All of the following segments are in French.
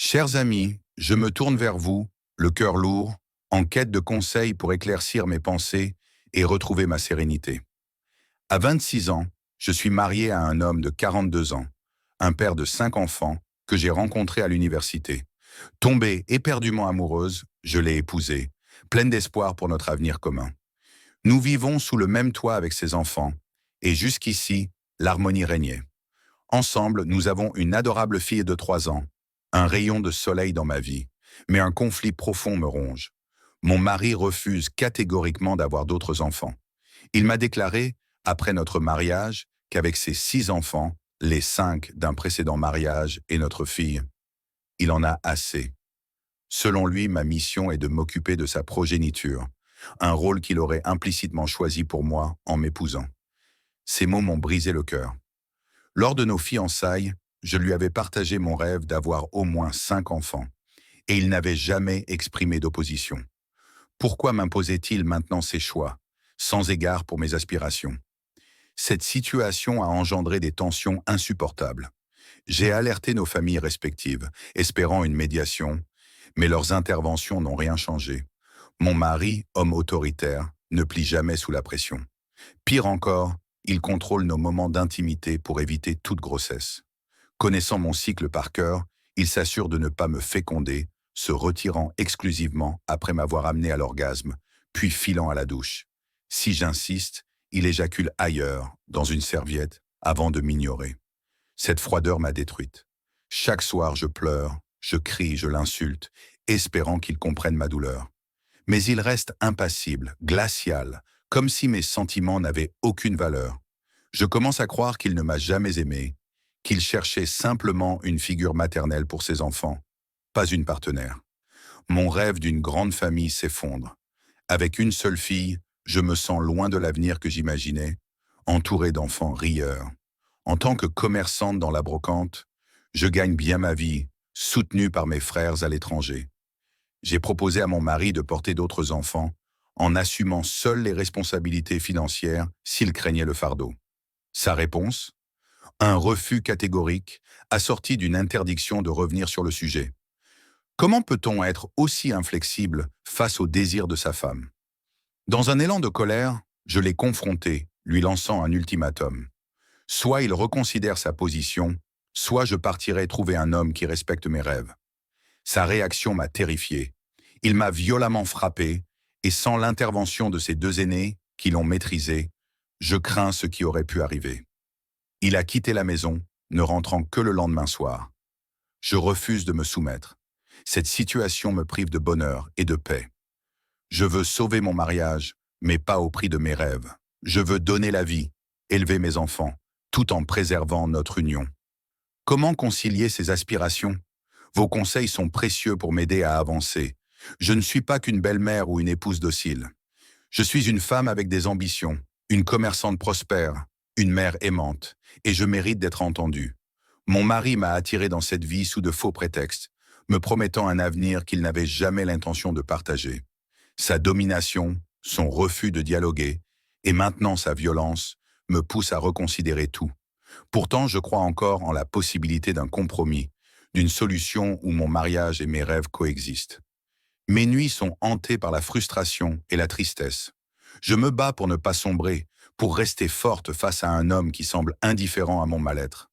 Chers amis, je me tourne vers vous, le cœur lourd, en quête de conseils pour éclaircir mes pensées et retrouver ma sérénité. À 26 ans, je suis marié à un homme de 42 ans, un père de 5 enfants que j'ai rencontré à l'université. Tombée éperdument amoureuse, je l'ai épousée, pleine d'espoir pour notre avenir commun. Nous vivons sous le même toit avec ses enfants, et jusqu'ici, l'harmonie régnait. Ensemble, nous avons une adorable fille de 3 ans, un rayon de soleil dans ma vie. Mais un conflit profond me ronge. Mon mari refuse catégoriquement d'avoir d'autres enfants. Il m'a déclaré, après notre mariage, qu'avec ses 6 enfants, les 5 d'un précédent mariage et notre fille, il en a assez. Selon lui, ma mission est de m'occuper de sa progéniture, un rôle qu'il aurait implicitement choisi pour moi en m'épousant. Ces mots m'ont brisé le cœur. Lors de nos fiançailles, je lui avais partagé mon rêve d'avoir au moins 5 enfants, et il n'avait jamais exprimé d'opposition. Pourquoi m'imposait-il maintenant ses choix, sans égard pour mes aspirations? Cette situation a engendré des tensions insupportables. J'ai alerté nos familles respectives, espérant une médiation, mais leurs interventions n'ont rien changé. Mon mari, homme autoritaire, ne plie jamais sous la pression. Pire encore, il contrôle nos moments d'intimité pour éviter toute grossesse. Connaissant mon cycle par cœur, il s'assure de ne pas me féconder, se retirant exclusivement après m'avoir amené à l'orgasme, puis filant à la douche. Si j'insiste, il éjacule ailleurs, dans une serviette, avant de m'ignorer. Cette froideur m'a détruite. Chaque soir, je pleure, je crie, je l'insulte, espérant qu'il comprenne ma douleur. Mais il reste impassible, glacial, comme si mes sentiments n'avaient aucune valeur. Je commence à croire qu'il ne m'a jamais aimé, qu'il cherchait simplement une figure maternelle pour ses enfants, pas une partenaire. Mon rêve d'une grande famille s'effondre. Avec une seule fille, je me sens loin de l'avenir que j'imaginais, entouré d'enfants rieurs. En tant que commerçante dans la brocante, je gagne bien ma vie, soutenue par mes frères à l'étranger. J'ai proposé à mon mari de porter d'autres enfants, en assumant seul les responsabilités financières s'il craignait le fardeau. Sa réponse? Un refus catégorique, assorti d'une interdiction de revenir sur le sujet. Comment peut-on être aussi inflexible face au désir de sa femme? Dans un élan de colère, je l'ai confronté, lui lançant un ultimatum. Soit il reconsidère sa position, soit je partirai trouver un homme qui respecte mes rêves. Sa réaction m'a terrifié. Il m'a violemment frappé, et sans l'intervention de ses 2 aînés, qui l'ont maîtrisé, je crains ce qui aurait pu arriver. Il a quitté la maison, ne rentrant que le lendemain soir. Je refuse de me soumettre. Cette situation me prive de bonheur et de paix. Je veux sauver mon mariage, mais pas au prix de mes rêves. Je veux donner la vie, élever mes enfants, tout en préservant notre union. Comment concilier ces aspirations? Vos conseils sont précieux pour m'aider à avancer. Je ne suis pas qu'une belle-mère ou une épouse docile. Je suis une femme avec des ambitions, une commerçante prospère, une mère aimante, et je mérite d'être entendue. Mon mari m'a attiré dans cette vie sous de faux prétextes, me promettant un avenir qu'il n'avait jamais l'intention de partager. Sa domination, son refus de dialoguer, et maintenant sa violence, me poussent à reconsidérer tout. Pourtant, je crois encore en la possibilité d'un compromis, d'une solution où mon mariage et mes rêves coexistent. Mes nuits sont hantées par la frustration et la tristesse. Je me bats pour ne pas sombrer, pour rester forte face à un homme qui semble indifférent à mon mal-être.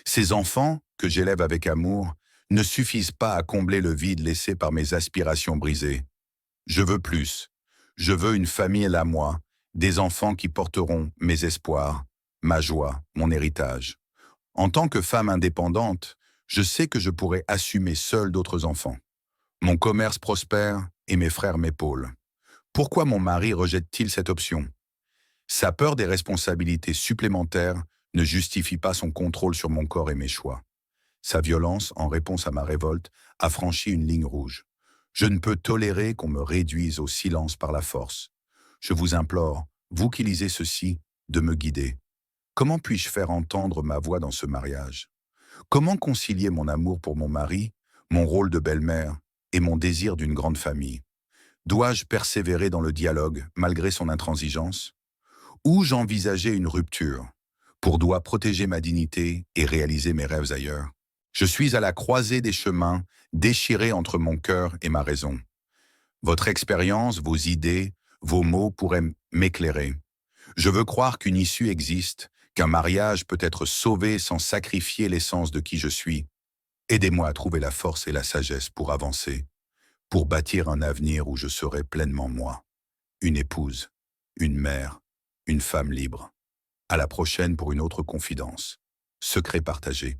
Ces enfants, que j'élève avec amour, ne suffisent pas à combler le vide laissé par mes aspirations brisées. Je veux plus. Je veux une famille à moi, des enfants qui porteront mes espoirs, ma joie, mon héritage. En tant que femme indépendante, je sais que je pourrais assumer seule d'autres enfants. Mon commerce prospère et mes frères m'épaulent. Pourquoi mon mari rejette-t-il cette option? Sa peur des responsabilités supplémentaires ne justifie pas son contrôle sur mon corps et mes choix. Sa violence, en réponse à ma révolte, a franchi une ligne rouge. Je ne peux tolérer qu'on me réduise au silence par la force. Je vous implore, vous qui lisez ceci, de me guider. Comment puis-je faire entendre ma voix dans ce mariage? Comment concilier mon amour pour mon mari, mon rôle de belle-mère et mon désir d'une grande famille? Dois-je persévérer dans le dialogue malgré son intransigeance? Ou j'envisageais une rupture, pour doit protéger ma dignité et réaliser mes rêves ailleurs? Je suis à la croisée des chemins, déchiré entre mon cœur et ma raison. Votre expérience, vos idées, vos mots pourraient m'éclairer. Je veux croire qu'une issue existe, qu'un mariage peut être sauvé sans sacrifier l'essence de qui je suis. Aidez-moi à trouver la force et la sagesse pour avancer, pour bâtir un avenir où je serai pleinement moi. Une épouse, une mère, une femme libre. À la prochaine pour une autre confidence. Secret partagé.